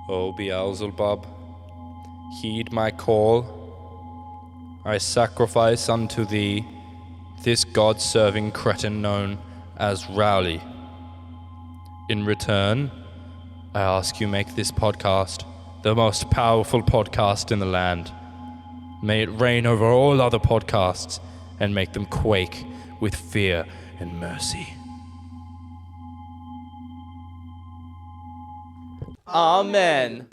O Beelzebub, heed my call. I sacrifice unto thee this God-serving cretin known as Rowley. In return, I ask you make this podcast the most powerful podcast in the land. May it reign over all other podcasts and make them quake with fear and mercy. Amen.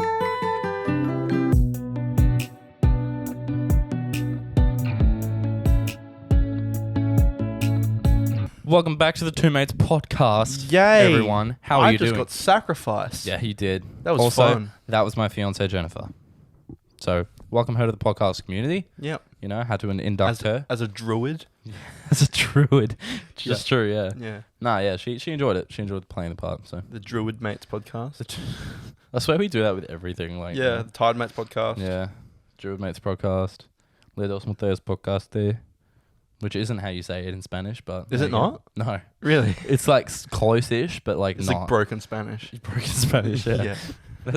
Welcome back to the Two Mates podcast. Yay! Everyone. How are you doing? I just got sacrificed. Yeah, he did. That was also, fun. That was my fiance Jennifer. So, welcome her to the podcast community. Yep. You know, had to induct her. As a druid. As a druid. Just true, yeah. Yeah. Nah, yeah, she enjoyed it. She enjoyed playing the part, so. The Druid Mates podcast. I swear we do that with everything. Like, yeah, the Tide Mates podcast. Yeah. Druid Mates podcast. Le Dos Monteos podcast there. Which isn't how you say it in Spanish, but... Is it not? No. Really? It's like close-ish, but like It's not. like broken Spanish. Broken Spanish, yeah. Yeah.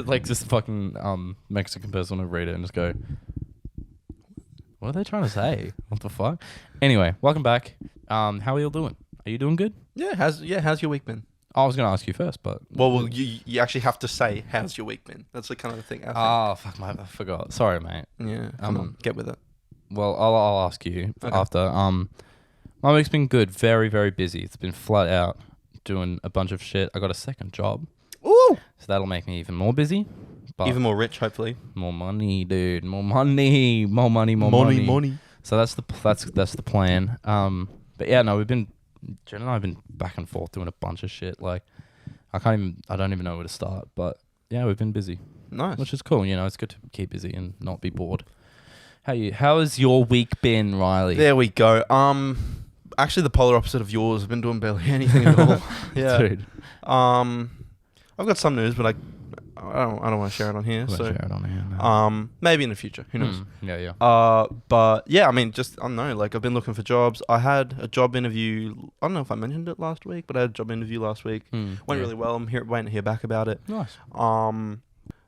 Like just fucking Mexican person would read it and just go, what are they trying to say? What the fuck? Anyway, welcome back. How are you all doing? Are you doing good? Yeah, how's your week been? I was going to ask you first, but... Well, you actually have to say, how's your week been? That's the kind of thing, I think. Oh, fuck, I forgot. Sorry, mate. Yeah, come on, get with it. Well, I'll ask you after. My week's been good. Very, very busy. It's been flat out doing a bunch of shit. I got a second job. Ooh! So that'll make me even more busy. But Even more rich, hopefully. more money, dude. More money. More money. More money. Money. So that's the plan. But yeah, no, Jen and I have been back and forth doing a bunch of shit. Like, I don't even know where to start. But yeah, we've been busy, Nice. which is cool. You know, it's good to keep busy and not be bored. How has your week been, Riley? There we go. Actually, the polar opposite of yours. I've been doing barely anything at all. Yeah. Dude. I've got some news, but I don't want to share it on here. Share it on here, no. Maybe in the future. Who knows? Yeah. But yeah, I mean, just I don't know. Like, I've been looking for jobs. I had a job interview. I don't know if I mentioned it last week, but I had a job interview last week. Went really well. I'm waiting to hear back about it. Nice.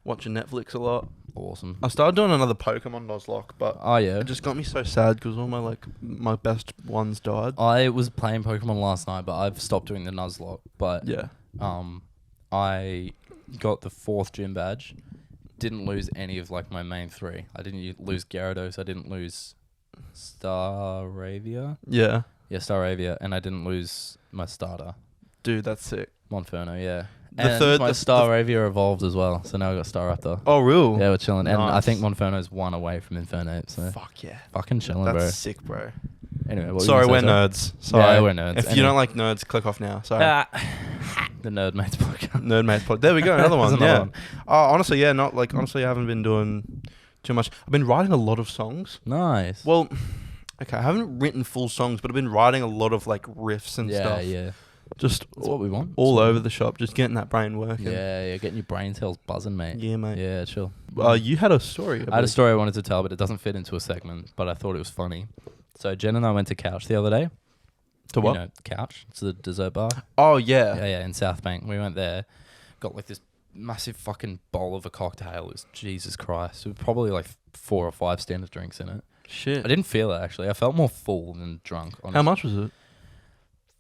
Watching Netflix a lot. Awesome. I started doing another Pokemon Nuzlocke, but Oh yeah. it just got me so sad because all my best ones died. I was playing Pokemon last night, but I've stopped doing the Nuzlocke. But Yeah. I got the 4th gym badge. Didn't lose any of like my main 3. I didn't lose Gyarados. I didn't lose Staravia. Yeah. Yeah, Staravia, and I didn't lose my starter, Dude, that's sick. Monferno. Yeah. The And third- my the- Staravia evolved as well, so now I got Staraptor. Oh, real? Yeah, we're chilling, and I Nice. think Monferno's 1 away from Infernape, so Fuck yeah. fucking chilling, That's bro. sick, bro. Anyway, what were you Sorry, gonna we're say, sorry? nerds. Sorry. Yeah, we're nerds. If you Anyway. don't like nerds, click off now. Sorry. The Nerd Mates podcast. Nerd Mates pod. There we go. Another one. There's another Yeah. one. Honestly, yeah. Not like honestly, I haven't been doing too much. I've been writing a lot of songs. Nice. Well, okay, I haven't written full songs, but I've been writing a lot of like riffs and stuff. Yeah. Just That's what we want. all over the shop, just getting that brain working. Yeah, getting your brain cells buzzing, mate. Yeah, mate. Yeah, chill. You had a story. I had a story I wanted to tell, but it doesn't fit into a segment, but I thought it was funny. So Jen and I went to Couch the other day. To what? You know, Couch. It's a dessert bar. Oh, yeah. Yeah, in South Bank. We went there, got like this massive fucking bowl of a cocktail. It was Jesus Christ. It was probably like 4 or 5 standard drinks in it. Shit. I didn't feel it, actually. I felt more full than drunk, honestly. How much was it?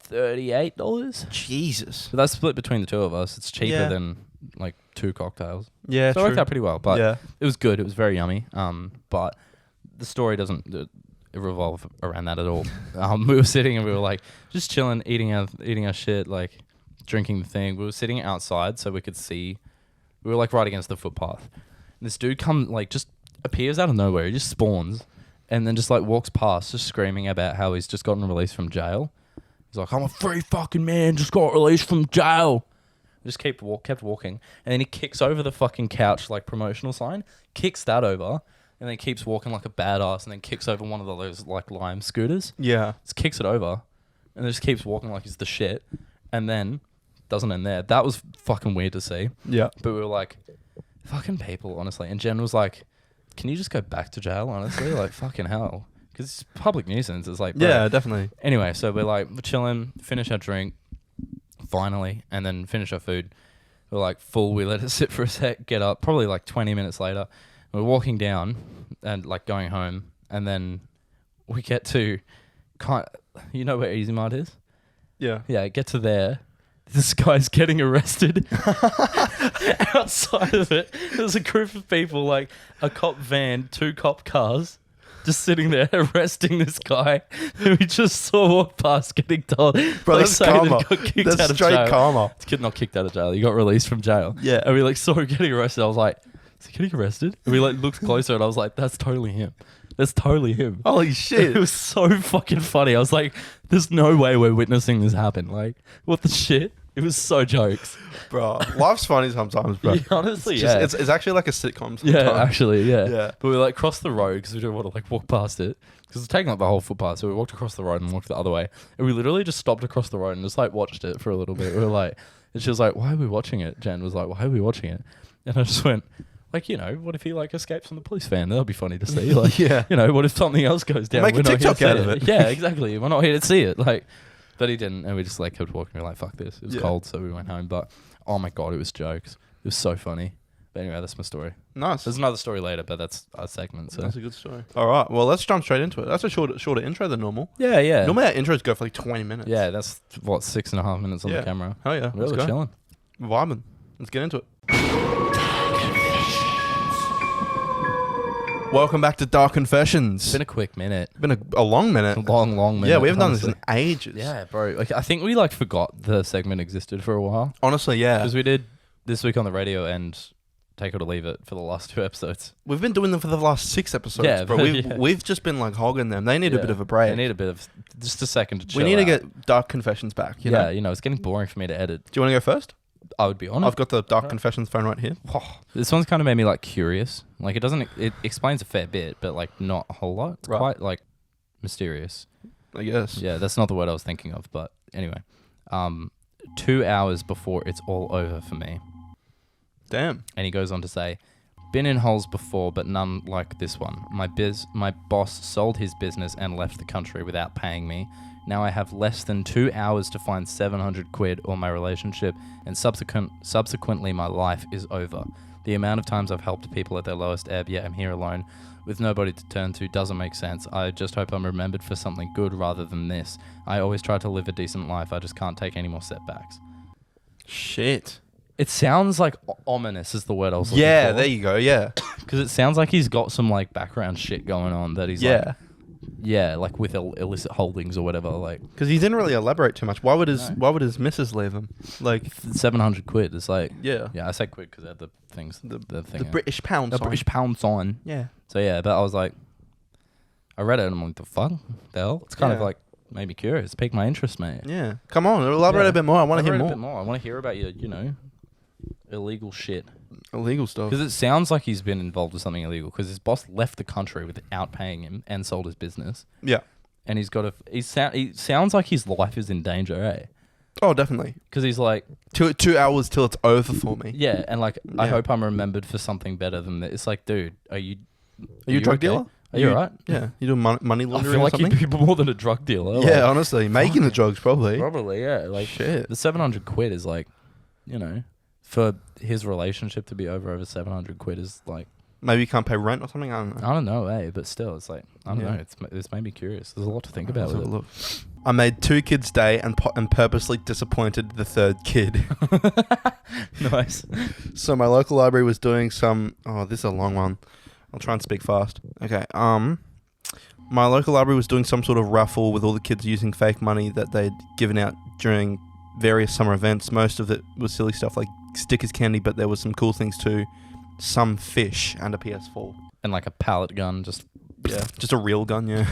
$38. Jesus. But that's split between the two of us. It's cheaper Yeah. than like 2 cocktails. Yeah, So it worked out pretty well, but yeah. it was good. It was very yummy. But the story doesn't revolve around that at all. We were sitting and we were like just chilling, eating our shit, like drinking the thing. We were sitting outside so we could see. We were like right against the footpath. And this dude just appears out of nowhere. He just spawns and then just like walks past, just screaming about how he's just gotten released from jail. He's like, I'm a free fucking man, just got released from jail. Just kept walking, and then he kicks over the fucking Couch like promotional sign, kicks that over, and then keeps walking like a badass, and then kicks over one of those like Lime scooters. Yeah. Just kicks it over, and then just keeps walking like he's the shit, and then doesn't end there. That was fucking weird to see. Yeah. But we were like, fucking people, honestly. And Jen was like, can you just go back to jail, honestly? Like, fucking hell. Because it's public nuisance. It's like, bro. Yeah, definitely. Anyway, so we're chilling, finish our drink, finally, and then finish our food. We're like full. We let it sit for a sec, get up. Probably like 20 minutes later, we're walking down and like going home, and then we get to, you know where Easy Mart is? Yeah. Yeah, get to there. This guy's getting arrested. Outside of it, there's a group of people, like a cop van, 2 cop cars, just sitting there arresting this guy who we just saw walk past getting told. Bro, that's karma. Got kicked That's out of straight jail. karma. This kid not kicked out of jail. He got released from jail. Yeah. And we like saw him getting arrested. I was like, is he getting arrested? And we like looked closer and I was like, that's totally him. That's totally him. Holy It shit. was so fucking funny. I was like, there's no way we're witnessing this happen. Like, what the shit? It was so jokes. Bro, life's funny sometimes, bro. Yeah, honestly, It's just- yeah. It's actually like a sitcom sometimes. Yeah, actually, yeah. Yeah. But we like crossed the road because we didn't want to like walk past it because it's taking up the whole footpath. So we walked across the road and walked the other way. And we literally just stopped across the road and just like watched it for a little bit. We were like, and she was like, why are we watching it? Jen was like, why are we watching it? And I just went, like, you know, what if he like escapes from the police van? That'll be funny to see. Like, Yeah. you know, what if something else goes down? Make a We're not here to TikTok out see of it. Yeah, exactly. We're not here to see it. Like, but he didn't, and we just like kept walking. We were like, fuck this. It was Yeah. cold, so we went home. But oh my god, it was jokes. It was so funny. But anyway, that's my story. Nice. There's another story later, but that's our segment. So That's a good story. All right. Well, let's jump straight into it. That's a shorter intro than normal. yeah. Normally our intros go for like 20 minutes. Yeah, that's what 6.5 minutes on Yeah. the camera. Hell yeah. We're Let's go. chilling. Vibing. Let's get into it. Welcome back to Dark Confessions. It's been a quick minute. Been a long minute. A long minute. Yeah, we haven't done honestly. this in ages. Yeah, bro. Like, I think we like forgot the segment existed for a while Honestly, yeah. because we did This Week on the Radio and Take It or Leave It for the last 2 episodes. We've been doing them for the last 6 episodes, Yeah, bro. but We've, yeah. we've just been like hogging them. They need a Yeah. bit of a break. They need a bit of just a second to chill. we need to out. get Dark Confessions back. You yeah, know? you know, it's getting boring for me to edit. Do you want to go first? I would be honest. I've got the Dark Confessions phone right here. This one's kind of made me like curious. Like it explains a fair bit, but like not a whole lot. It's Right. quite like mysterious. I guess. Yeah, that's not the word I was thinking of, but anyway. 2 hours before it's all over for me. Damn. And he goes on to say, been in holes before, but none like this one. My boss sold his business and left the country without paying me. Now I have less than 2 hours to find 700 quid or my relationship, and subsequently my life is over. The amount of times I've helped people at their lowest ebb, yet I'm here alone with nobody to turn to doesn't make sense. I just hope I'm remembered for something good rather than this. I always try to live a decent life. I just can't take any more setbacks. Shit. It sounds like ominous is the word I was looking Yeah, for. there you go. Yeah. Because it sounds like he's got some like background shit going on that he's Yeah. like with illicit holdings or whatever. Like Because he didn't really elaborate too much. Why would his missus leave him? Like, 700 quid. It's like yeah. I said quid because they had the things, the thing, The British pound the sign. British pound sign. Yeah. So yeah, but I was like, I read it and I'm like, the fuck, the hell? It's kind of Yeah. like made me curious, piqued my interest, mate. Yeah. Come on, elaborate Yeah. a bit more. I want to hear Elaborate a more. bit more. I want to hear about your, illegal shit. Illegal stuff. Because it sounds like he's been involved with something illegal. Because his boss left the country without paying him and sold his business. Yeah. And he's got he sounds like his life is in danger, eh? Oh, definitely. Because he's like, 2 hours till it's over for me. yeah, and like, I Yeah. hope I'm remembered for something better than this. It's like, dude, are you Are you a drug okay? dealer? Are you alright? Yeah. You doing money I laundering feel or like something? you'd be more than a drug dealer. Yeah, like, honestly, making the drugs probably. probably, yeah. Like, Shit. the 700 quid is like, for his relationship to be over 700 quid is like, Maybe you can't pay rent or something. I don't know. I don't know, eh? But still, it's like, I don't Yeah. know. It's made me curious. There's a lot to think about Let's with have it. a look. I made 2 kids' day and purposely disappointed the 3rd kid. Nice. So my local library was doing some. Oh, this is a long one. I'll try and speak fast. Okay. My local library was doing some sort of raffle with all the kids using fake money that they'd given out during various summer events. Most of it was silly stuff like stickers, candy, but there was some cool things too. Some fish and a PS4. And like a pallet gun, just Yeah, just a real gun. Yeah.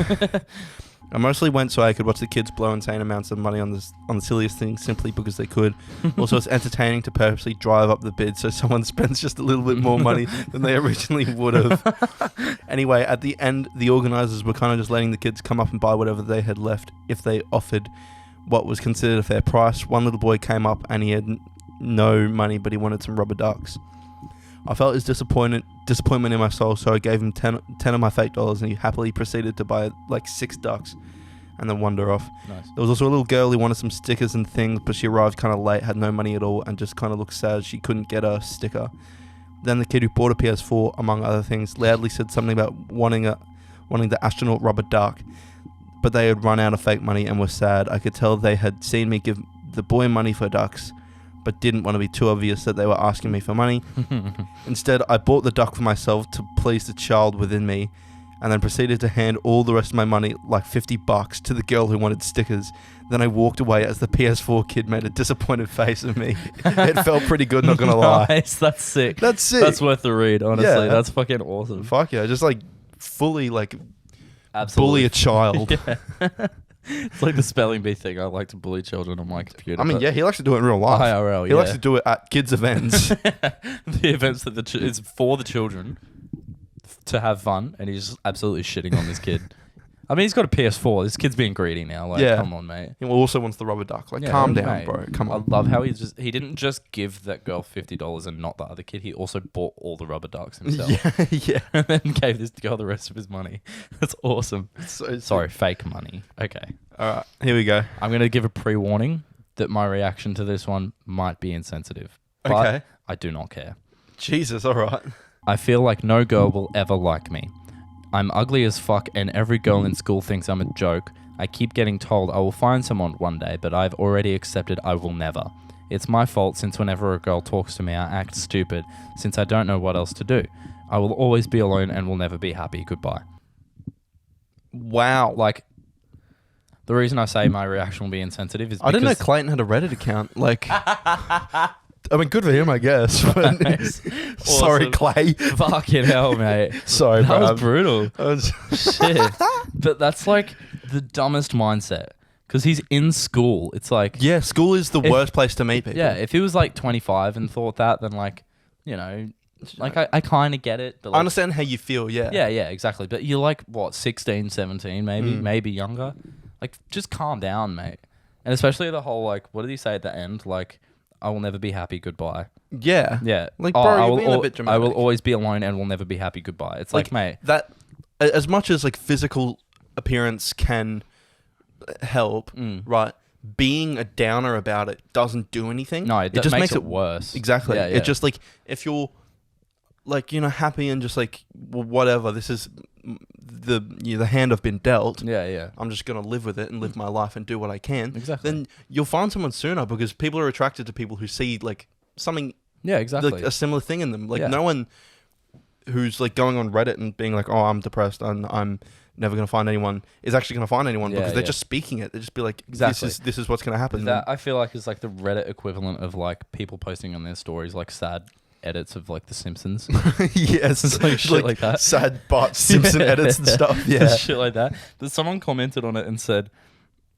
I mostly went so I could watch the kids blow insane amounts of money on the silliest things simply because they could. Also, it's entertaining to purposely drive up the bid so someone spends just a little bit more money than they originally would have. Anyway, at the end, the organisers were kind of just letting the kids come up and buy whatever they had left if they offered what was considered a fair price. One little boy came up and he had no money, but he wanted some rubber ducks. I felt his disappointment in my soul, so I gave him 10 of my fake dollars, and he happily proceeded to buy like 6 ducks and then wander off. Nice. There was also a little girl who wanted some stickers and things, but she arrived kind of late, had no money at all, and just kind of looked sad she couldn't get a sticker. Then the kid who bought a PS4, among other things, loudly said something about wanting the astronaut rubber duck, but they had run out of fake money and were sad. I could tell they had seen me give the boy money for ducks, but didn't want to be too obvious that they were asking me for money. Instead, I bought the duck for myself to please the child within me, and then proceeded to hand all the rest of my money, like $50, to the girl who wanted stickers. Then I walked away as the PS4 kid made a disappointed face at me. It felt pretty good, not gonna lie. Nice, that's sick. That's sick. That's worth the read, honestly. Yeah. That's fucking awesome. Fuck yeah, just like fully like Absolutely. bully a child. Yeah. It's like the spelling bee thing. I like to bully children on my computer. I mean, yeah, he likes to do it in real life. IRL, He likes to do it at kids' events. The events that it's for the children to have fun, and he's just absolutely shitting on this kid. I mean, he's got a PS4. This kid's being greedy now. Like, Yeah. come on, mate. He also wants the rubber duck. Like, Yeah, calm down, mate. bro. Come on. I love how he didn't just give that girl $50 and not the other kid. He also bought all the rubber ducks himself. Yeah, yeah. And then gave this girl the rest of his money. That's awesome. So, Sorry, fake money. Okay. All right, here we go. I'm going to give a pre-warning that my reaction to this one might be insensitive. But Okay. I do not care. Jesus, all right. I feel like no girl will ever like me. I'm ugly as fuck and every girl in school thinks I'm a joke. I keep getting told I will find someone one day, but I've already accepted I will never. It's my fault since whenever a girl talks to me, I act stupid since I don't know what else to do. I will always be alone and will never be happy. Goodbye. Wow. Like, the reason I say my reaction will be insensitive is because... I didn't know Clayton had a Reddit account. Like, I mean, good for him, I guess. But Nice. sorry, Awesome. Clay. Fucking hell, mate. Sorry, That bro. was brutal. I was- Shit. But that's like the dumbest mindset. Because he's in school. It's like... yeah, school is the worst place to meet people. Yeah, if he was like 25 and thought that, then like, you know, like I kind of get it. But like, I understand how you feel, yeah. Yeah, exactly. But you're like, what, 16, 17 maybe? Maybe younger? Like, just calm down, mate. And especially the whole, like, what did he say at the end? Like, I will never be happy, goodbye. Yeah. Yeah. Like, bro, you're being a bit I dramatic. will always be alone and will never be happy, goodbye. It's like, mate. That, as much as like physical appearance can help, right? Being a downer about it doesn't do anything. No, it just makes it worse. Exactly. Yeah, It's just like, if you're like, you know, happy and just like, well, whatever, this is the hand I've been dealt. Yeah. I'm just going to live with it and live my life and do what I can. Exactly. Then you'll find someone sooner because people are attracted to people who see like something, Yeah, exactly. like a similar thing in them. Like Yeah. no one who's like going on Reddit and being like, oh, I'm depressed and I'm never going to find anyone is actually going to find anyone because they're just speaking it. They just be like, Exactly. this is what's going to happen. That I feel like is like the Reddit equivalent of like people posting on their stories like sad edits of like The Simpsons. Yes, It's like shit like that. Sad Bart Simpson edits and stuff. Yeah. Shit like that. But someone commented on it and said,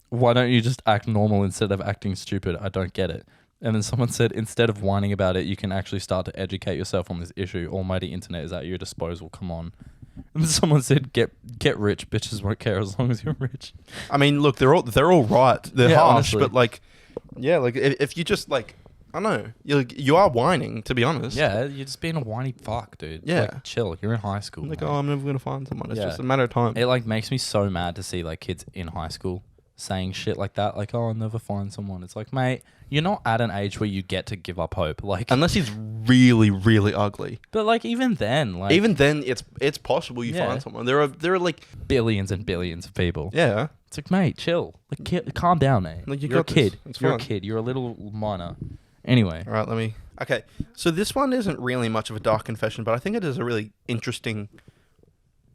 why don't you just act normal instead of acting stupid? I don't get it. And then someone said, instead of whining about it, you can actually start to educate yourself on this issue. Almighty internet is at your disposal. Come on. And then someone said, get rich. Bitches won't care as long as you're rich. I mean, look, they're all right. They're Yeah, harsh, honestly. but like, yeah, like if you just like, I don't know, you are whining, to be honest. Yeah, you're just being a whiny fuck, dude. Yeah. Like, chill. You're in high school. Like, mate. oh, I'm never gonna find someone. It's Yeah. just a matter of time. It like makes me so mad to see like kids in high school saying shit like that. Like, oh, I'll never find someone. It's like, mate, you're not at an age where you get to give up hope. Like, Unless he's really, really ugly. but like even then, like Even then, it's possible you Yeah. find someone. There are like, billions and billions of people. yeah, It's like, mate, chill. Like, calm down, mate. Like, you you're a got this. kid. It's You're fine. a kid. You're a little minor. Anyway, all right. Okay, so this one isn't really much of a dark confession, but I think it is a really interesting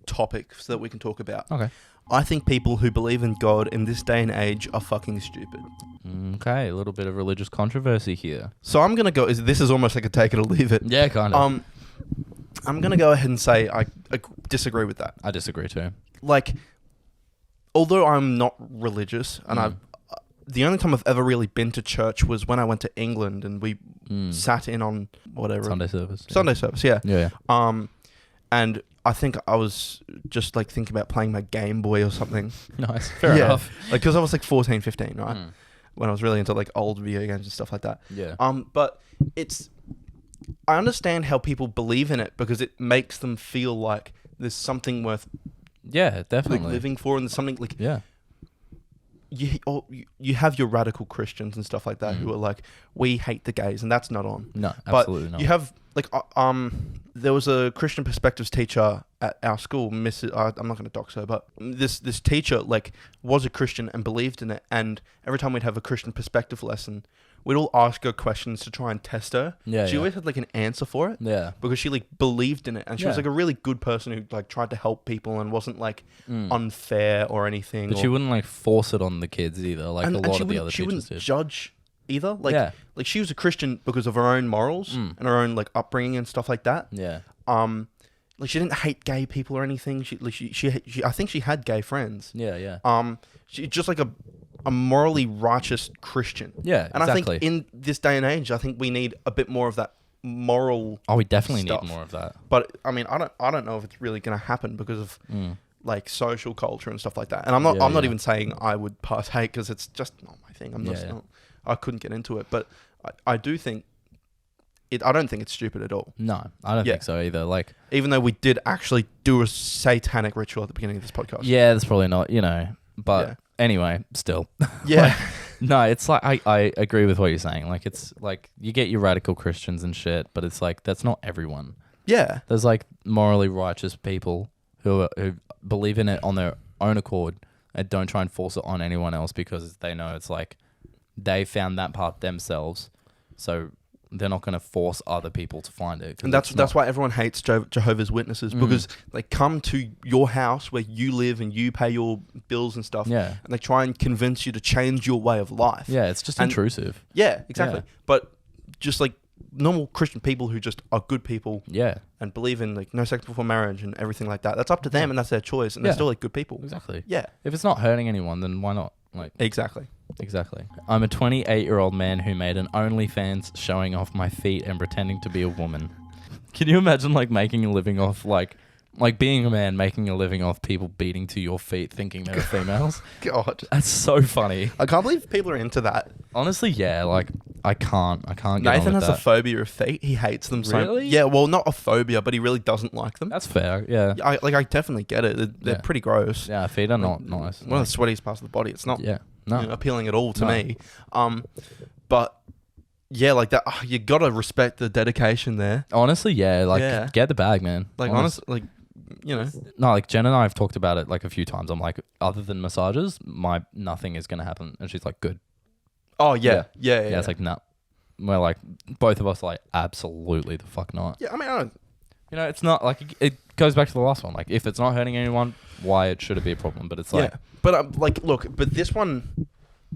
topic so that we can talk about. okay, I think people who believe in God in this day and age are fucking stupid. okay, a little bit of religious controversy here. So I'm gonna go. This is almost like a take it or leave it. Yeah, kind of. I'm gonna go ahead and say I disagree with that. I disagree too. Like, although I'm not religious, and the only time I've ever really been to church was when I went to England and we sat in on whatever Sunday service. Sunday service. Yeah. Yeah. And I think I was just like thinking about playing my Game Boy or something. Nice. Fair Yeah. enough. Like, because I was like 14, 15, right? Mm. When I was really into like old video games and stuff like that. Yeah. But I understand how people believe in it because it makes them feel like there's something worth Yeah, like definitely. living for, and there's something like Yeah. you have your radical Christians and stuff like that who are like, we hate the gays, and that's not on. No, But absolutely not. you have like there was a Christian perspectives teacher at our school, Mrs. I'm not going to dox her, but this teacher like was a Christian and believed in it, and every time we'd have a Christian perspective lesson, we'd all ask her questions to try and test her. Yeah, she always had like an answer for it. Yeah. Because she like believed in it, and she was like a really good person who like tried to help people and wasn't like unfair or anything. But she wouldn't like force it on the kids either, like a lot of the other she teachers wouldn't did. judge either. Like like she was a Christian because of her own morals and her own like upbringing and stuff like that. Yeah. Like she didn't hate gay people or anything. She I think she had gay friends. Yeah, yeah. She just like a morally righteous Christian. Yeah, and exactly. I think in this day and age, I think we need a bit more of that moral. Oh, we definitely stuff. need more of that. But I mean, I don't know if it's really going to happen because of like social culture and stuff like that. And I'm not even saying I would partake because it's just not my thing. I'm just not. I couldn't get into it, but I do think it. I don't think it's stupid at all. No, I don't think so either. Like, even though we did actually do a satanic ritual at the beginning of this podcast. Yeah, that's probably not. But anyway, still. Yeah. No, it's like I agree with what you're saying. Like, it's like you get your radical Christians and shit, but it's like that's not everyone. Yeah. There's like morally righteous people who believe in it on their own accord and don't try and force it on anyone else because they know it's like they found that part themselves, so they're not going to force other people to find it. And that's why everyone hates Jehovah's Witnesses, because they come to your house where you live and you pay your bills and stuff, and they try and convince you to change your way of life. Yeah, it's just intrusive. Yeah, exactly. Yeah. But just like normal Christian people who just are good people, and believe in like no sex before marriage and everything like that. That's up to them, and that's their choice, and they're still like good people. Exactly. Yeah. If it's not hurting anyone, then why not? Like exactly. I'm a 28-year-old man who made an OnlyFans showing off my feet and pretending to be a woman. Can you imagine like making a living off like being a man making a living off people beating to your feet thinking they're females? God, that's so funny. I can't believe people are into that. Honestly, yeah. Like I can't. Nathan has a phobia of feet. He hates them so. Really? Yeah. Well, not a phobia, but he really doesn't like them. That's fair. Yeah. I definitely get it. They're pretty gross. Yeah, feet are not nice. One of the sweatiest parts of the body. It's not. Yeah. No. Appealing at all to me. But yeah, like that. You gotta respect the dedication there. Honestly, yeah. Like get the bag, man. Like honestly, like. No, like Jen and I have talked about it like a few times. I'm like, other than massages, nothing is gonna happen, and she's like, good. Oh yeah. It's like nah. We're like, both of us are like, absolutely the fuck not. Yeah, I mean, I don't. It's not like it goes back to the last one. Like, if it's not hurting anyone, why should it be a problem? But it's like, but like, look, but this one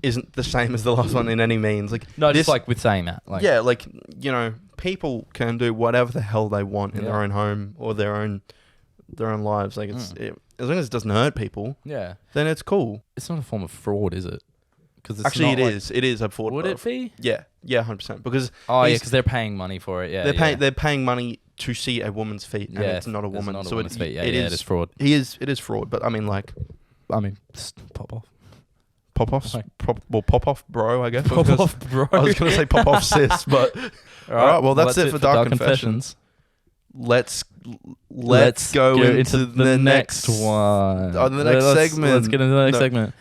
isn't the same as the last one in any means. Like, no, just like with saying that, like, yeah, like people can do whatever the hell they want in their own home or their own lives. Like as long as it doesn't hurt people, then it's cool. It's not a form of fraud, is it? Because actually, it is a fraud. Would it be? Yeah, 100%. Because because they're paying money for it. Yeah, they're paying money to see a woman's feet, and it's not a woman. Not a so woman's feet. It is fraud. It is fraud. But I mean, just pop off. Pop off, pop off, bro. I guess. Pop off, bro. I was gonna say pop off, sis, but all right. Well, that's it for Dark Confessions. Let's go into the next one. Oh, the next segment. Let's get into the next segment.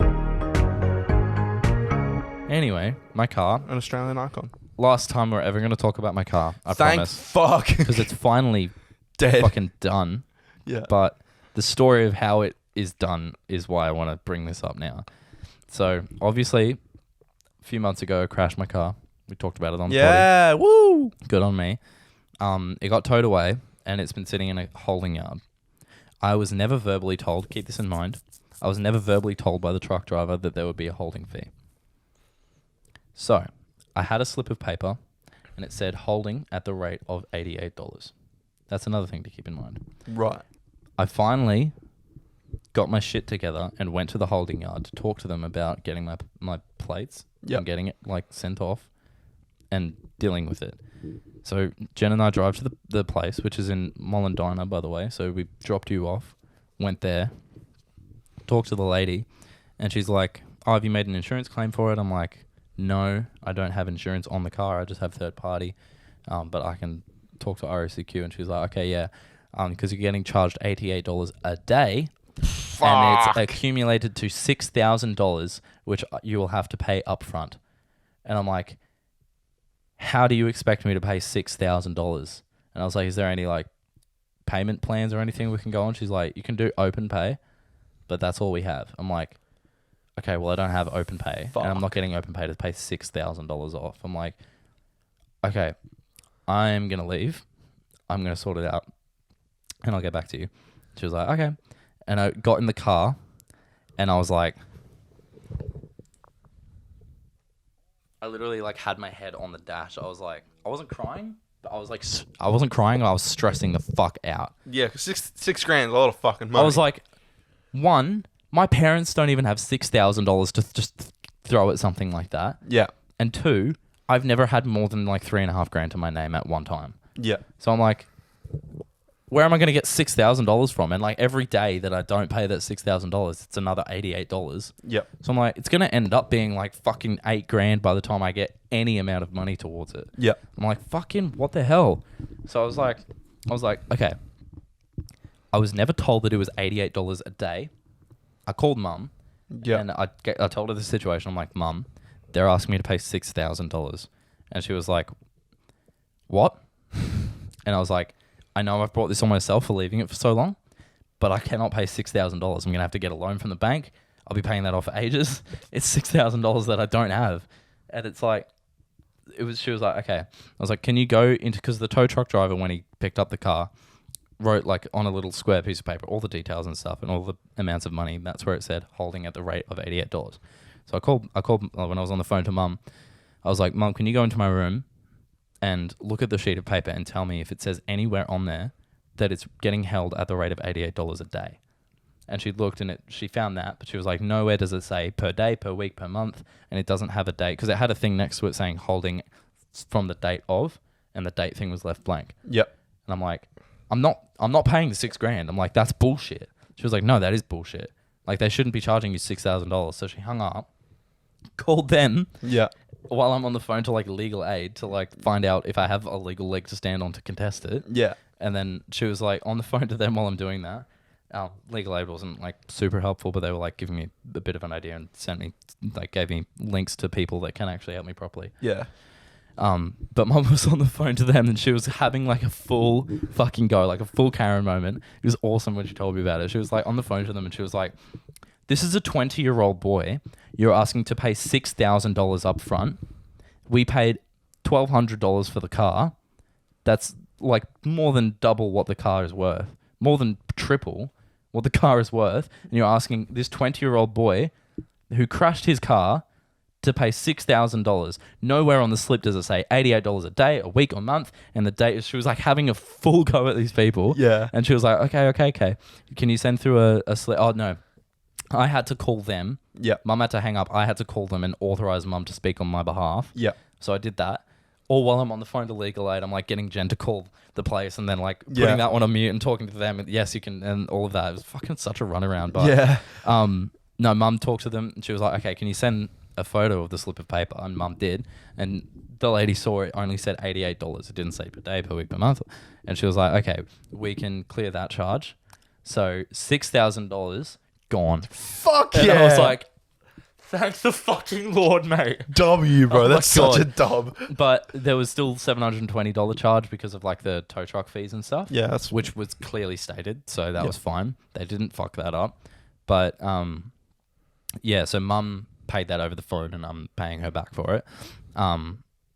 Anyway, my car. An Australian icon. Last time we're ever going to talk about my car. I Thank promise. Fuck. Because it's finally dead. Fucking done. Yeah. But the story of how it is done is why I want to bring this up now. So, obviously, a few months ago, I crashed my car. We talked about it on the pod. Woo! Good on me. It got towed away, and it's been sitting in a holding yard. I was never verbally told, keep this in mind, I was never verbally told by the truck driver that there would be a holding fee. So, I had a slip of paper, and it said holding at the rate of $88. That's another thing to keep in mind. Right. I finally got my shit together and went to the holding yard to talk to them about getting my plates and getting it sent off and dealing with it. So Jen and I drive to the place, which is in Mollendina, by the way. So we dropped you off, went there, talked to the lady, and she's like, oh, have you made an insurance claim for it? I'm like, no, I don't have insurance on the car. I just have third party, but I can talk to ROCQ. And she's like, okay, yeah, because you're getting charged $88 a day And it's Fuck. accumulated to $6,000, which you will have to pay up front. And I'm like, how do you expect me to pay $6,000? And I was like, is there any like payment plans or anything we can go on? She's like, you can do open pay, but that's all we have. I'm like, okay, well, I don't have open pay. Fuck. And I'm not getting open pay to pay $6,000 off. I'm like, okay, I'm going to leave. I'm going to sort it out and I'll get back to you. She was like, okay. And I got in the car and I was like, I literally like had my head on the dash. I was like, I wasn't crying, but I was like, I wasn't crying. I was stressing the fuck out. Yeah, 'cause six grand is a lot of fucking money. I was like, one, my parents don't even have $6,000 to just throw at something like that. yeah, And two, I've never had more than like $3.5 to my name at one time. yeah, So I'm like, where am I going to get $6,000 from? And like every day that I don't pay that $6,000, it's another $88. yeah, So I'm like, it's going to end up being like fucking $8,000 by the time I get any amount of money towards it. yeah, I'm like, fucking what the hell? So I was like, okay. I was never told that it was $88 a day. I called mum yeah. and I told her the situation. I'm like, mum, they're asking me to pay $6,000. And she was like, what? And I was like, I know I've brought this on myself for leaving it for so long, but I cannot pay $6,000. I'm going to have to get a loan from the bank. I'll be paying that off for ages. It's $6,000 that I don't have. And it's like, she was like, okay. I was like, can you go into, because the tow truck driver, when he picked up the car, wrote like on a little square piece of paper, all the details and stuff and all the amounts of money. That's where it said holding at the rate of $88. So I called when I was on the phone to mum. I was like, mum, can you go into my room and look at the sheet of paper and tell me if it says anywhere on there that it's getting held at the rate of $88 a day? And she looked and she found that, but she was like, nowhere does it say per day, per week, per month, and it doesn't have a date, because it had a thing next to it saying holding from the date of, and the date thing was left blank. Yep. And I'm like, I'm not paying the $6,000. I'm like, that's bullshit. She was like, no, that is bullshit. Like, they shouldn't be charging you $6,000. So she hung up, called them. Yeah. While I'm on the phone to like legal aid to like find out if I have a legal leg to stand on to contest it. Yeah. And then she was like on the phone to them while I'm doing that. Legal aid wasn't like super helpful, but they were like giving me a bit of an idea and gave me links to people that can actually help me properly. Yeah. But mum was on the phone to them and she was having like a full fucking go, like a full Karen moment. It was awesome when she told me about it. She was like on the phone to them and she was like, this is a 20-year-old boy. You're asking to pay $6,000 up front. We paid $1,200 for the car. That's like more than double what the car is worth. More than triple what the car is worth. And you're asking this 20-year-old boy who crashed his car to pay $6,000. Nowhere on the slip does it say $88 a day, a week, or month. And the date, she was like having a full go at these people. Yeah. And she was like, okay. Can you send through a slip? Oh, no. I had to call them. Yeah. Mum had to hang up. I had to call them and authorize mum to speak on my behalf. Yeah. So I did that. Or while I'm on the phone to legal aid, I'm like getting Jen to call the place and then like putting that one on mute and talking to them. And yes, you can, and all of that. It was fucking such a runaround. But Yeah. no, mum talked to them and she was like, okay, can you send a photo of the slip of paper? And mum did. And the lady saw it only said $88. It didn't say per day, per week, per month. And she was like, okay, we can clear that charge. So $6,000 gone. Fuck And yeah. I was like, thank the fucking Lord, mate. W, bro. Oh my That's such a God. dub. But there was still $720 charge because of like the tow truck fees and stuff. Yeah, that's which was clearly stated, so that was fine. They didn't fuck that up. But yeah, so mum paid that over the phone and I'm paying her back for it.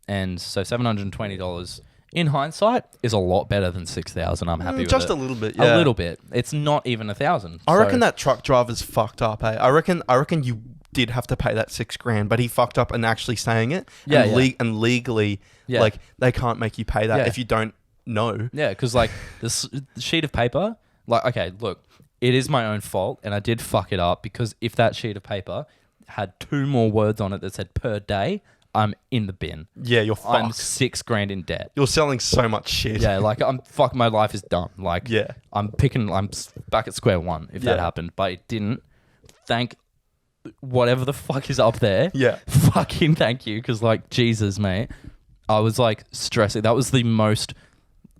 And so $720 in hindsight is a lot better than $6,000. I'm happy with just it. a little bit. Yeah. A little bit. It's not even $1,000. I reckon that truck driver's fucked up. Hey, I reckon you did have to pay that $6,000, but he fucked up and actually saying it. Yeah, and legally, Yeah. like they can't make you pay that Yeah. if you don't know. Yeah, because like this sheet of paper, like, okay, look, it is my own fault and I did fuck it up because if that sheet of paper had 2 more words on it that said per day, I'm in the bin. Yeah, you're fucked. I'm $6,000 in debt. You're selling so much shit. Yeah, like my life is done. Like, Yeah. I'm back at square one if that happened, but it didn't. Thank whatever the fuck is up there. Yeah. Fucking thank you, because like Jesus, mate, I was like stressing. That was the most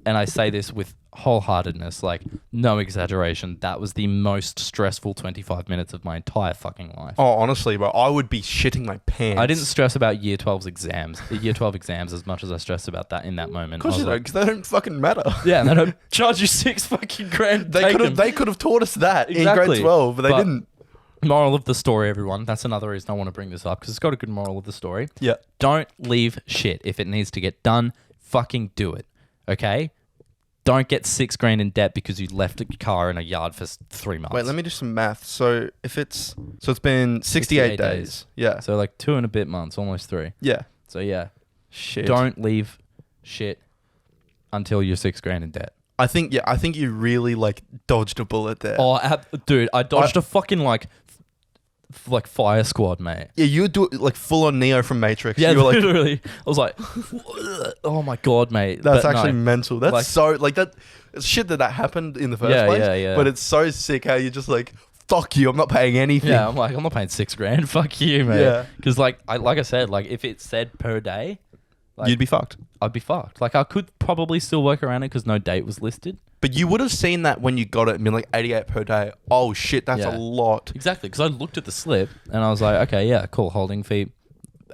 and I say this with wholeheartedness, like no exaggeration, that was the most stressful 25 minutes of my entire fucking life. Oh, honestly, bro, I would be shitting my pants. I didn't stress about year 12's exams, year 12 exams as much as I stressed about that in that moment. Of course you don't, because they don't fucking matter. Yeah, and they don't charge you $6 fucking grand. They could have taught us that in grade 12, but they didn't. Moral of the story, everyone. That's another reason I want to bring this up, because it's got a good moral of the story. Yeah. Don't leave shit. If it needs to get done, fucking do it. Okay? Don't get $6 grand in debt because you left a car in a yard for 3 months. Wait, let me do some math. So it's been 68 days. Yeah. So like 2 and a bit months, almost 3. Yeah. So yeah. Shit. Don't leave shit until you're $6 grand in debt. I think you really like dodged a bullet there. Oh, dude, I dodged a fucking like fire squad, mate. Yeah, you would do it like full on Neo from Matrix. Yeah, you were like, literally. I was like, oh my God, mate. that's But actually no. mental. That's Like- so like that. It's shit that happened in the first Yeah, place. yeah. But it's so sick how you're just like, fuck you. I'm not paying anything. Yeah, I'm not paying $6 grand. Fuck you, mate. Yeah. Because like I said, like if it said per day, like, You'd be fucked. I'd be fucked. Like I could probably still work around it because no date was listed. But you would have seen that when you got it and been like 88 per day. Oh shit, that's Yeah. a lot. Exactly, because I looked at the slip and I was like, okay, yeah, cool. Holding fee,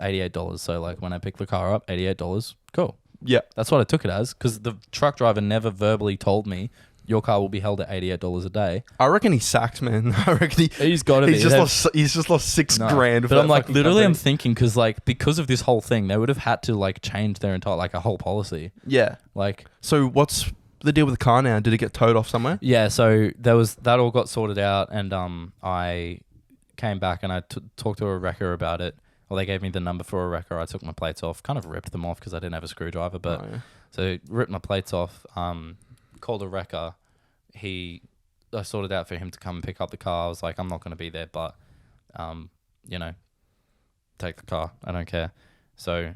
$88. So like when I pick the car up, $88. Cool. Yeah. That's what I took it as, because the truck driver never verbally told me your car will be held at $88 a day. I reckon he sacked, man. I reckon He's got to be. he's just lost 6 No. grand. But I'm like, literally, I'm thinking because of this whole thing, they would have had to like change their entire like a whole policy. Yeah. Like, So what's the deal with the car now? Did it get towed off somewhere? yeah. So that all got sorted out, and I came back and I talked to a wrecker about it. Well, they gave me the number for a wrecker. I took my plates off, kind of ripped them off because I didn't have a screwdriver. But Oh, yeah. so ripped my plates off. Called a wrecker. I sorted out for him to come and pick up the car. I was like, I'm not going to be there, but take the car. I don't care. So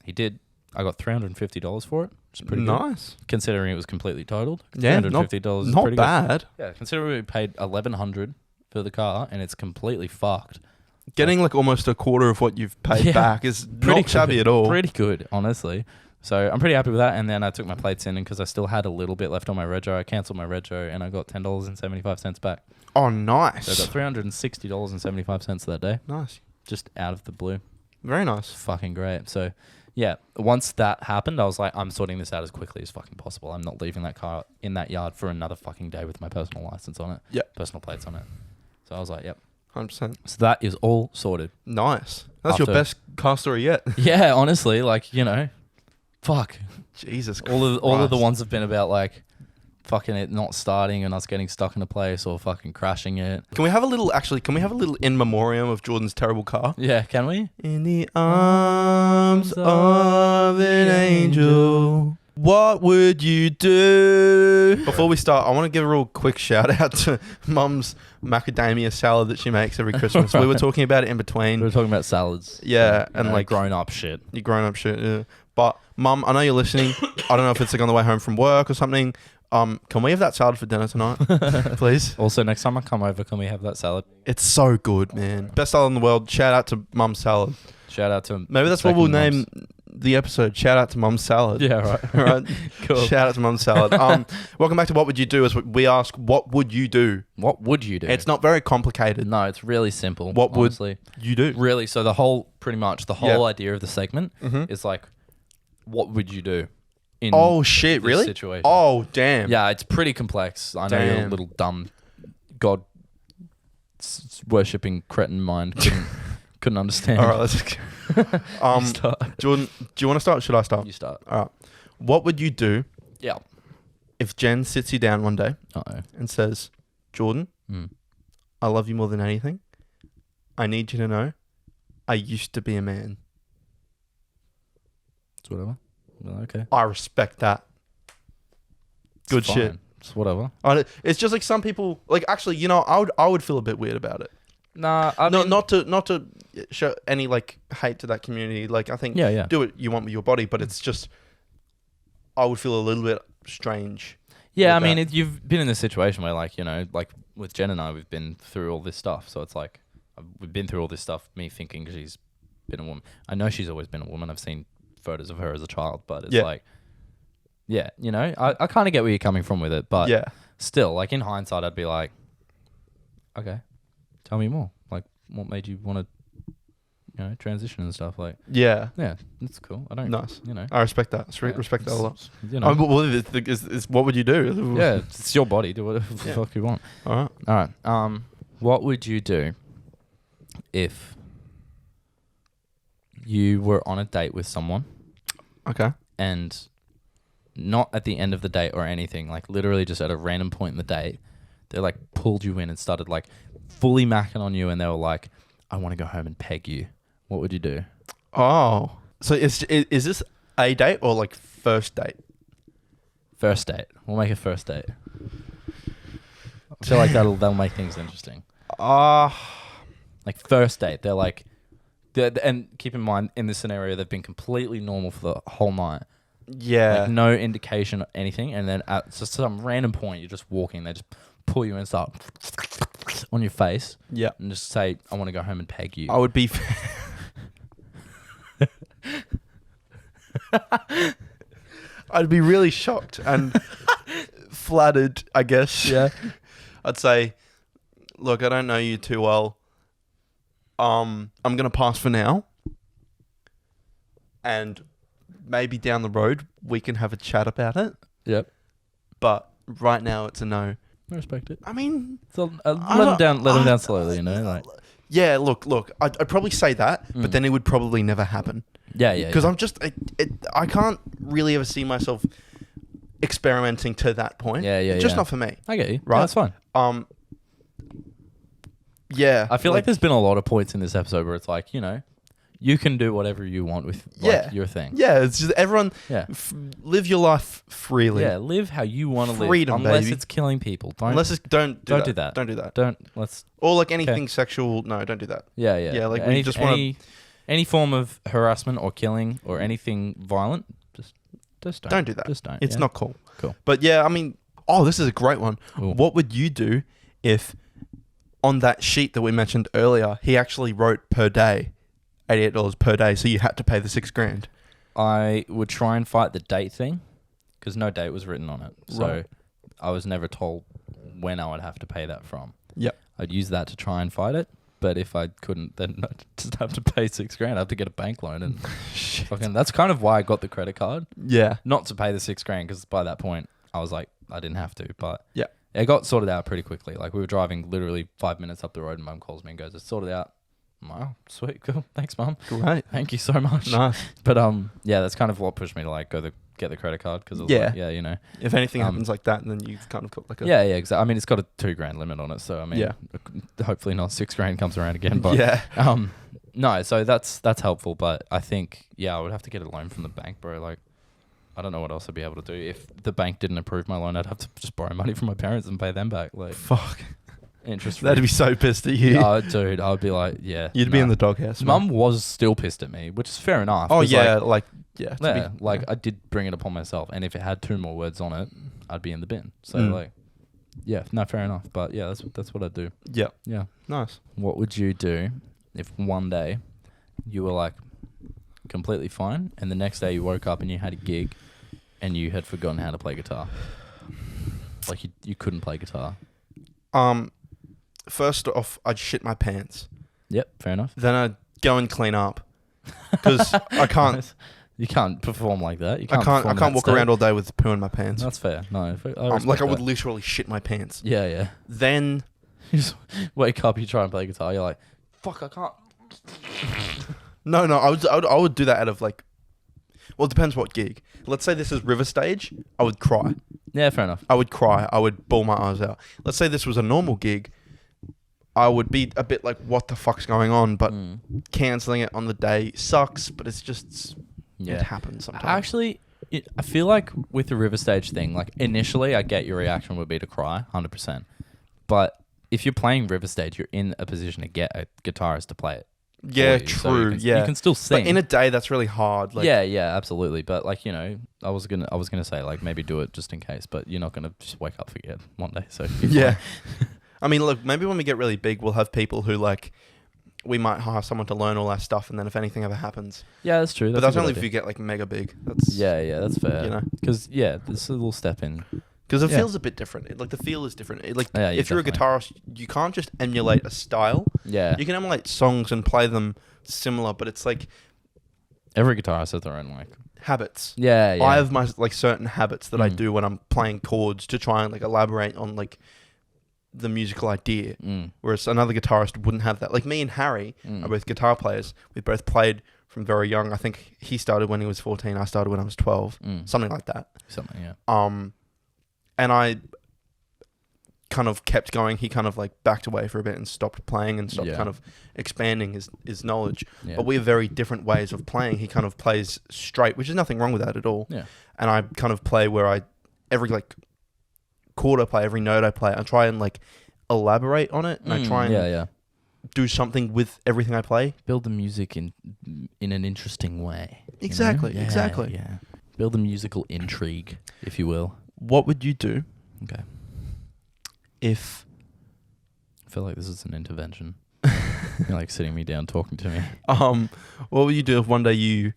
he did. I got $350 for it, which is pretty good, Nice. considering it was completely totaled. Yeah, $350 is Not pretty bad. good. Yeah, considering we paid $1,100 for the car and it's completely fucked. Getting like almost a quarter of what you've paid Yeah. back is Pretty not shabby good. at all. Pretty good, honestly. So I'm pretty happy with that. And then I took my plates in, and because I still had a little bit left on my rego, I cancelled my rego and I got $10.75 back. Oh, nice. So I got $360.75 that day, Nice. just out of the blue. Very It's nice. fucking great. So yeah, once that happened, I was like, I'm sorting this out as quickly as fucking possible. I'm not leaving that car in that yard for another fucking day with my personal license on it. Yeah. Personal plates on it. So I was like, yep. 100%. So that is all sorted. Nice. That's your After- best car story yet. Yeah, honestly, like, fuck. Jesus All of the Christ. ones have been about like fucking it not starting and us getting stuck in a place or fucking crashing it. Can we have a little in memoriam of Jordan's terrible car? Yeah, can we? In the arms of an angel, what would you do? Before we start, I want to give a real quick shout out to Mum's macadamia salad that she makes every Christmas. We were talking about it in between. We were talking about salads. Yeah, and like grown up shit. you grown up shit. Yeah. But Mum, I know you're listening. I don't know if it's like on the way home from work or something. Can we have that salad for dinner tonight, please? Also, next time I come over, can we have that salad? It's so good, man. Best salad in the world. Shout out to Mum's salad. Shout out to Maybe that's what we'll second name the episode. Shout out to Mum's salad. Yeah, right. Right. Cool. Shout out to Mum's salad. Welcome back to What Would You Do? As we ask, what would you do? What would you do? It's not very complicated. No, it's really simple. What would honestly. you do? Really, so the whole Yeah. idea of the segment Mhm. is like, what would you do in Oh shit! this Really? situation? Oh damn! Yeah, it's pretty complex. I know your Damn. little dumb god worshipping cretin mind couldn't understand. All right, let's. You start. Jordan, do you want to start? Or should I start? You start. All right. What would you do Yeah. if Jen sits you down one day Uh-oh. and says, "Jordan, Mm. I love you more than anything. I need you to know, I used to be a man." It's whatever. Well, okay. I respect that. It's Good shit. fine. It's whatever. It's just like some people, like actually, I would feel a bit weird about it. Nah, I mean, Not to show any like hate to that community. Like I think yeah. do what you want with your body, but it's just I would feel a little bit strange. Yeah, I with mean, that. you've been in this situation where, like, like with Jen and I, we've been through all this stuff. So it's like, we've been through all this stuff, me thinking she's been a woman. I know she's always been a woman. I've seen photos of her as a child, but it's Yeah. like, Yeah, you know, I kind of get where you're coming from with it, but Yeah. still, like in hindsight, I'd be like, okay, tell me more. Like, what made you want to, you know, transition and stuff? Like, Yeah. yeah, that's cool. I don't, Nice. you know, I respect that. yeah, Respect that a lot. You know, What would you do? yeah, it's your body. Do whatever the fuck you want. All right. All right. What would you do if you were on a date with someone Okay. and not at the end of the date or anything, like literally just at a random point in the date, they like pulled you in and started like fully macking on you, and they were like, I want to go home and peg you. What would you do? Oh. So is this a date or like first date? First date. We'll make a first date. I feel like that'll make things interesting. Like first date, they're like, and keep in mind in this scenario they've been completely normal for the whole night. Yeah. Like no indication of anything, and then at just some random point you're just walking, they just pull you in and start on your face. Yeah. And just say, I want to go home and peg you. I would be I'd be really shocked and flattered, I guess. Yeah. I'd say, look, I don't know you too well. I'm going to pass for now. And maybe down the road we can have a chat about it. Yep. But right now it's a no. I respect it. I mean, So let them down slowly, you know? Like, yeah, look, I'd probably say that, but then it would probably never happen. yeah. Because I'm just, I can't really ever see myself experimenting to that point. Yeah. It's just not for me. I get you. Right? Yeah, that's fine. Yeah. I feel like there's been a lot of points in this episode where it's like, you know, you can do whatever you want with like, your thing. Yeah, it's just everyone Yeah. Live your life freely. Yeah, live how you want to live. Freedom, Unless baby. it's killing people. Unless it's don't do that. Don't do that. Let's Or like anything sexual. No, don't do that. Yeah. Yeah, like we just wanna- any form of harassment or killing or anything violent, just don't. Don't do that. Just don't. It's yeah. not cool. Cool. But yeah, I mean, this is a great one. Ooh. What would you do if on that sheet that we mentioned earlier, he actually wrote per day, $88 per day, so you had to pay the $6,000? I would try and fight the date thing because no date was written on it. So Right. I was never told when I would have to pay that from. Yep. I'd use that to try and fight it. But if I couldn't, then I'd just have to pay $6,000. I have to get a bank loan, and fucking. That's kind of why I got the credit card, Yeah. not to pay the $6,000, because by that point I was like, I didn't have to. But Yeah. it got sorted out pretty quickly. Like we were driving literally 5 minutes up the road, and Mum calls me and goes, "It's sorted out." I'm like, oh, sweet, cool, thanks, Mum. Great. Thank you so much. Nice. But yeah, that's kind of what pushed me to like get the credit card, because Yeah. like, yeah, you know, If anything happens like that, then you've kind of got like a... yeah, exactly. I mean, it's got a $2,000 limit on it, so I mean, Yeah. hopefully not $6,000 comes around again. But Yeah. no, so that's helpful. But I think I would have to get a loan from the bank, bro. Like, I don't know what else I'd be able to do if the bank didn't approve my loan. I'd have to just borrow money from my parents and pay them back, like Fuck. interest free. That'd be so pissed at you. Oh, dude, I would be like, yeah. You'd be in the doghouse. Mum was still pissed at me, which is fair enough. Oh 'cause, yeah, like, I did bring it upon myself, and if it had 2 more words on it, I'd be in the bin. So like, yeah, no, fair enough. But yeah, that's what I'd do. Yeah. Yeah. Nice. What would you do if one day you were like completely fine, and the next day you woke up and you had a gig, and you had forgotten how to play guitar? Like you couldn't play guitar. First off, I'd shit my pants. Yep, fair enough. Then I'd go and clean up because I can't. You can't perform like that. You I can't. can't. I can't walk around all day with poo in my pants. That's fair. No, Like I would literally shit my pants. Yeah. Then You just wake up, you try and play guitar. You're like, fuck, I can't. no, I would do that out of like. Well, it depends what gig. Let's say this is River Stage. I would cry. Yeah, fair enough. I would cry. I would bawl my eyes out. Let's say this was a normal gig. I would be a bit like, what the fuck's going on? But cancelling it on the day sucks, but it's just, it happens sometimes. Actually, I feel like with the River Stage thing, like initially I get your reaction would be to cry, 100%. But if you're playing River Stage, you're in a position to get a guitarist to play it. Yeah, you, so true. you can still sing. But in a day, that's really hard. Like, yeah, absolutely. But like, you know, I was gonna say like maybe do it just in case, but you're not gonna just wake up forget one day. So yeah. I mean, look, maybe when we get really big, we'll have people who like we might hire someone to learn all our stuff, and then if anything ever happens. Yeah, that's true. But that's only if you get like mega big. That's that's fair. You know, because this little step in. Because it feels a bit different. Like the feel is different. If you're a definitely. guitarist, you can't just emulate a style. Yeah. You can emulate songs and play them similar, but it's like Every guitarist has their own like habits. Yeah. I have my like certain habits that I do when I'm playing chords to try and like elaborate on like the musical idea. Whereas another guitarist wouldn't have that. Like me and Harry are both guitar players. We both played from very young. I think he started when he was 14. I started when I was 12. Something like that. Something, yeah. And I kind of kept going. He kind of like backed away for a bit and stopped playing and stopped kind of expanding his knowledge. Yeah. But we have very different ways of playing. He kind of plays straight, which is nothing wrong with that at all. Yeah. And I kind of play where every like chord I play, every note I play, I try and like elaborate on it, and I try and do something with everything I play. Build the music in an interesting way. Exactly, You know? exactly. Yeah. Build the musical intrigue, if you will. What would you do Okay. if... I feel like this is an intervention. You're like sitting me down, talking to me. What would you do if one day you...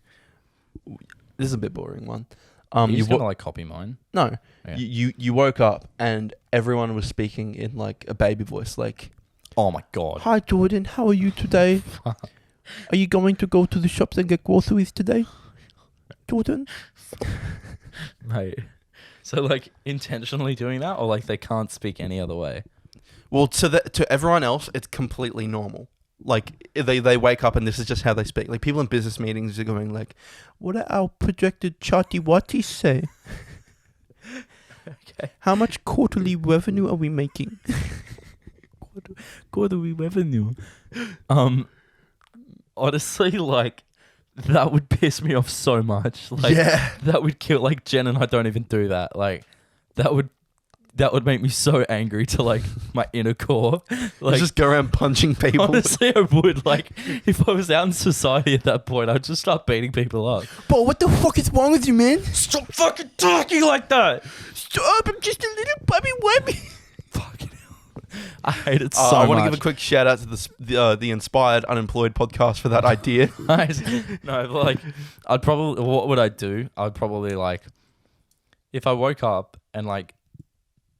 This is a bit boring one. You just gonna like copy mine? No. Okay. You woke up and everyone was speaking in like a baby voice, like... Oh my god. Hi Jordan, how are you today? Are you going to go to the shops and get groceries today? Jordan? Mate. So like intentionally doing that, or like they can't speak any other way? Well, to everyone else, it's completely normal. Like they wake up and this is just how they speak. Like people in business meetings are going like, "What are our projected charty watties say? Okay. How much quarterly revenue are we making?" Quarterly revenue. Honestly, like that would piss me off so much. Like that would kill. Like Jen and I don't even do that. Like that would make me so angry to like my inner core. Like You just go around punching people. honestly, I would. Like if I was out in society at that point, I'd just start beating people up. But what the fuck is wrong with you, man? Stop fucking talking like that. Stop! I'm just a little puppy webby. Fucking hell. I hate it so I want to much. give a quick shout out to the Inspired Unemployed podcast for that idea. Nice. No, but like, what would I do? I'd probably like, if I woke up and like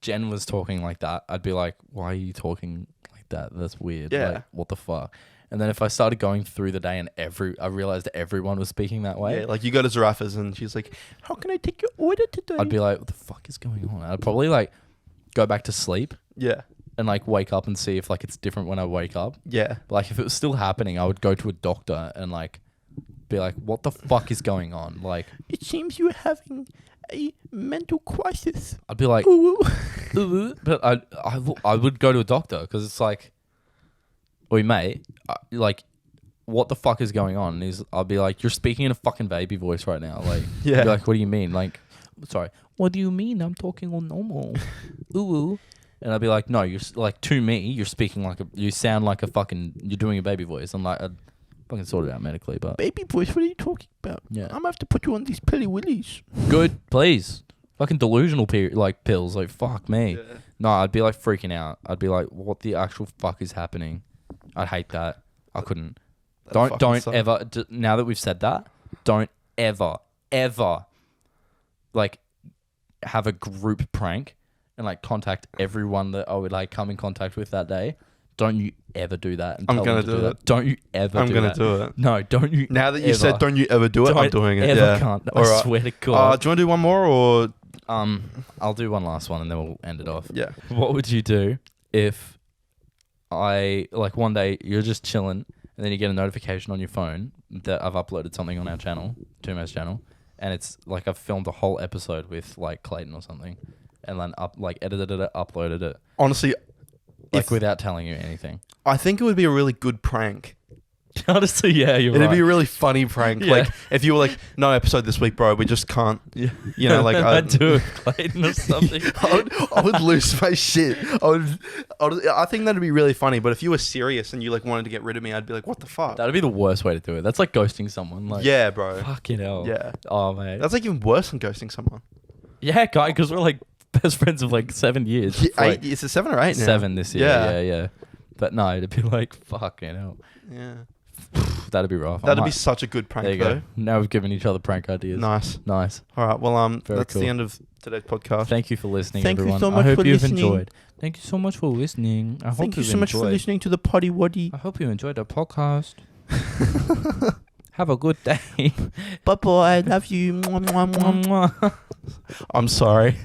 Jen was talking like that, I'd be like, why are you talking like that? That's weird. Yeah. Like, what the fuck? And then if I started going through the day and I realized that everyone was speaking that way, Yeah, like you go to Zarafas and she's like, "How can I take your order today?" I'd be like, what the fuck is going on? I'd probably like go back to sleep yeah, and like wake up and see if like it's different when I wake up. yeah. But, like if it was still happening, I would go to a doctor and like be like, what the fuck is going on? Like, It seems you're having a mental crisis. I'd be like, Ooh. but I would go to a doctor because it's like, oi mate, like, what the fuck is going on? And I'll be like, you're speaking in a fucking baby voice right now. Like, Yeah. I'd be like, what do you mean? Like, sorry, what do you mean? I'm talking all normal. Ooh. And I'd be like, no, you're like, to me, you're speaking like you sound like a fucking, you're doing a baby voice. I'm like, I'd fucking sort it out medically, but Baby voice, what are you talking about? yeah. I'm gonna have to put you on these pilly willies. Good, please. Fucking delusional like pills. Like, fuck me. Yeah. No, I'd be like freaking out. I'd be like, what the actual fuck is happening? I'd hate that. I couldn't. Don't ever, now that we've said that, don't ever, like, have a group prank and, like, contact everyone that I would, like, come in contact with that day. Don't you ever do that. And I'm tell gonna them to do that. Don't you ever I'm do gonna that. do it. No, don't you Now that you ever. said don't you ever do it, I'm Don't doing it. ever Yeah. can't. I Alright. swear to God. Do you want to do one more or? I'll do one last one and then we'll end it off. Yeah. What would you do if one day you're just chilling and then you get a notification on your phone that I've uploaded something on our channel, Tumo's channel, and it's like I've filmed a whole episode with like Clayton or something, and then edited it, uploaded it, Honestly, like without telling you anything. I think it would be a really good prank. Honestly, yeah, you're It'd right. be a really funny prank. Yeah. Like if you were like, no episode this week, bro. We just can't. Yeah. You know, like I'd do it with Clayton or something. I would lose my shit. I think that'd be really funny. But if you were serious and you like wanted to get rid of me, I'd be like, what the fuck? That'd be the worst way to do it. That's like ghosting someone. Like, Yeah, bro. fucking hell. Yeah. Oh, mate. That's like even worse than ghosting someone. Yeah, guy, because we're like best friends of like 7 years. Yeah, Like, it's a 7 or 8 now. 7 this year. Yeah. Yeah. But no, it'd be like, fucking hell. Yeah. That'd be rough. That'd be such a good There prank you though. go. Now we've given each other prank ideas. Nice. Nice. All right. Well, Very that's cool. the end of today's podcast. Thank you for listening, Thank you everyone. so I much hope for you've listening. enjoyed. Thank you so much for listening. I hope Thank you you've so much for enjoyed. listening to the Potty Waddy. I hope you enjoyed the podcast. Have a good day. Bye bye. Love you. Mwah, mwah, mwah. Mwah. I'm sorry.